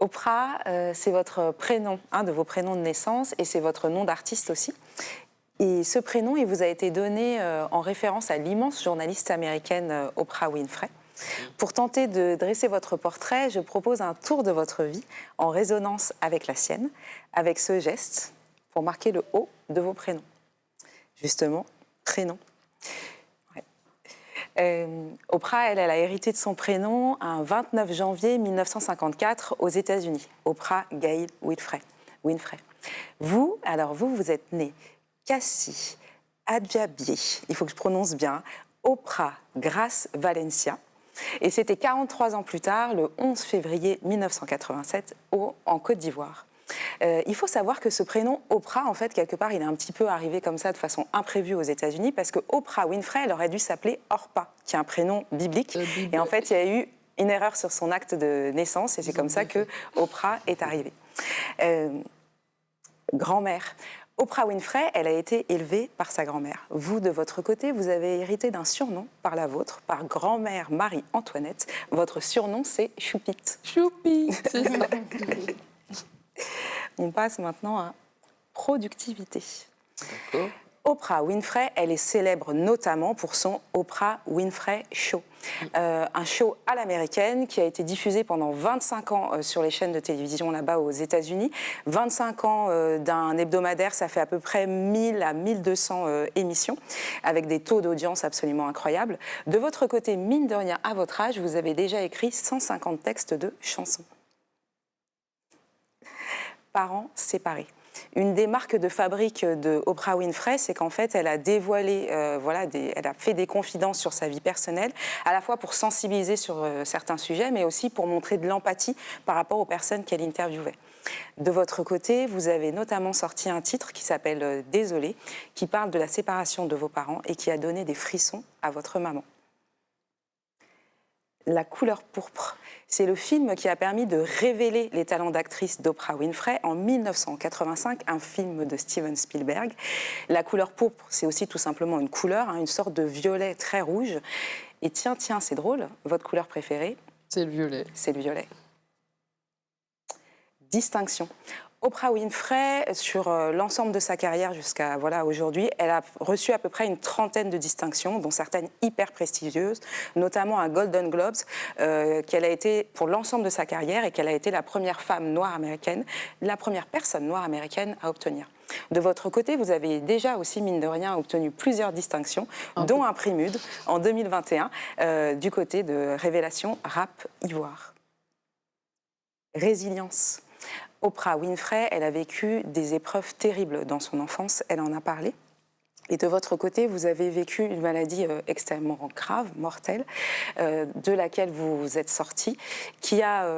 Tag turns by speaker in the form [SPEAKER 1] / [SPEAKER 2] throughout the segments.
[SPEAKER 1] Oprah, c'est votre prénom, un de vos prénoms de naissance, et c'est votre nom d'artiste aussi. Et ce prénom, il vous a été donné en référence à l'immense journaliste américaine Oprah Winfrey. Pour tenter de dresser votre portrait, je propose un tour de votre vie en résonance avec la sienne, avec ce geste pour marquer le haut de vos prénoms. Justement, prénom. Oprah, elle a hérité de son prénom un 29 janvier 1954 aux États-Unis. Oprah Gail Winfrey. Vous êtes née Cassie Adjabieh, il faut que je prononce bien, Oprah Grace Valencia. Et c'était 43 ans plus tard, le 11 février 1987, en Côte d'Ivoire. Il faut savoir que ce prénom Oprah, en fait, quelque part, il est un petit peu arrivé comme ça de façon imprévue aux États-Unis parce que Oprah Winfrey, elle aurait dû s'appeler Orpah, qui est un prénom biblique. Et en fait, il y a eu une erreur sur son acte de naissance et c'est comme ça que Oprah est arrivée. Grand-mère. Oprah Winfrey, elle a été élevée par sa grand-mère. Vous, de votre côté, vous avez hérité d'un surnom par la vôtre, par grand-mère Marie-Antoinette. Votre surnom, c'est Choupite.
[SPEAKER 2] Choupite, c'est ça.
[SPEAKER 1] On passe maintenant à productivité.
[SPEAKER 2] D'accord.
[SPEAKER 1] Oprah Winfrey, elle est célèbre notamment pour son Oprah Winfrey Show. Un show à l'américaine qui a été diffusé pendant 25 ans sur les chaînes de télévision là-bas aux États-Unis. 25 ans d'un hebdomadaire, ça fait à peu près 1000 à 1200 émissions, avec des taux d'audience absolument incroyables. De votre côté, mine de rien, à votre âge, vous avez déjà écrit 150 textes de chansons. Parents séparés. Une des marques de fabrique de Oprah Winfrey, c'est qu'en fait, elle a dévoilé, elle a fait des confidences sur sa vie personnelle, à la fois pour sensibiliser sur certains sujets, mais aussi pour montrer de l'empathie par rapport aux personnes qu'elle interviewait. De votre côté, vous avez notamment sorti un titre qui s'appelle « Désolée », qui parle de la séparation de vos parents et qui a donné des frissons à votre maman. La couleur pourpre, c'est le film qui a permis de révéler les talents d'actrice d'Oprah Winfrey en 1985, un film de Steven Spielberg. La couleur pourpre, c'est aussi tout simplement une couleur, une sorte de violet très rouge. Et tiens, c'est drôle, votre couleur préférée?
[SPEAKER 2] C'est le violet.
[SPEAKER 1] C'est le violet. Distinction. Oprah Winfrey, sur l'ensemble de sa carrière jusqu'à aujourd'hui, elle a reçu à peu près une trentaine de distinctions, dont certaines hyper prestigieuses, notamment un Golden Globes, qu'elle a été pour l'ensemble de sa carrière et qu'elle a été la première femme noire américaine, la première personne noire américaine à obtenir. De votre côté, vous avez déjà aussi, mine de rien, obtenu plusieurs distinctions, dont un prix MUD en 2021, du côté de Révélation Rap Ivoire. Résilience. Oprah Winfrey, elle a vécu des épreuves terribles dans son enfance, elle en a parlé. Et de votre côté, vous avez vécu une maladie extrêmement grave, mortelle, de laquelle vous êtes sortie, qui a,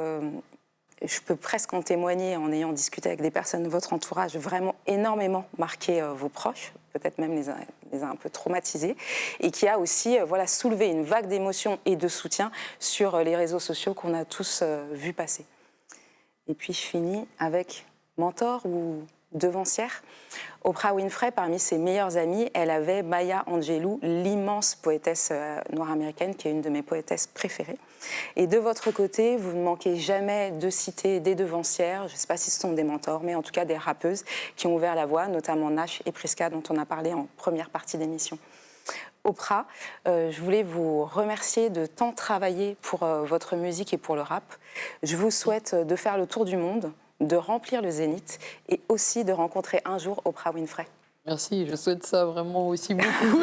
[SPEAKER 1] je peux presque en témoigner en ayant discuté avec des personnes de votre entourage, vraiment énormément marqué vos proches, peut-être même les a un peu traumatisés, et qui a aussi soulevé une vague d'émotions et de soutien sur les réseaux sociaux qu'on a tous vu passer. Et puis je finis avec mentor ou devancière. Oprah Winfrey, parmi ses meilleures amies, elle avait Maya Angelou, l'immense poétesse noire américaine, qui est une de mes poétesses préférées. Et de votre côté, vous ne manquez jamais de citer des devancières, je ne sais pas si ce sont des mentors, mais en tout cas des rappeuses qui ont ouvert la voie, notamment Nash et Priska, dont on a parlé en première partie d'émission. Oprah, je voulais vous remercier de tant travailler pour votre musique et pour le rap. Je vous souhaite de faire le tour du monde, de remplir le Zénith et aussi de rencontrer un jour Oprah Winfrey.
[SPEAKER 2] Merci, je souhaite ça vraiment aussi beaucoup.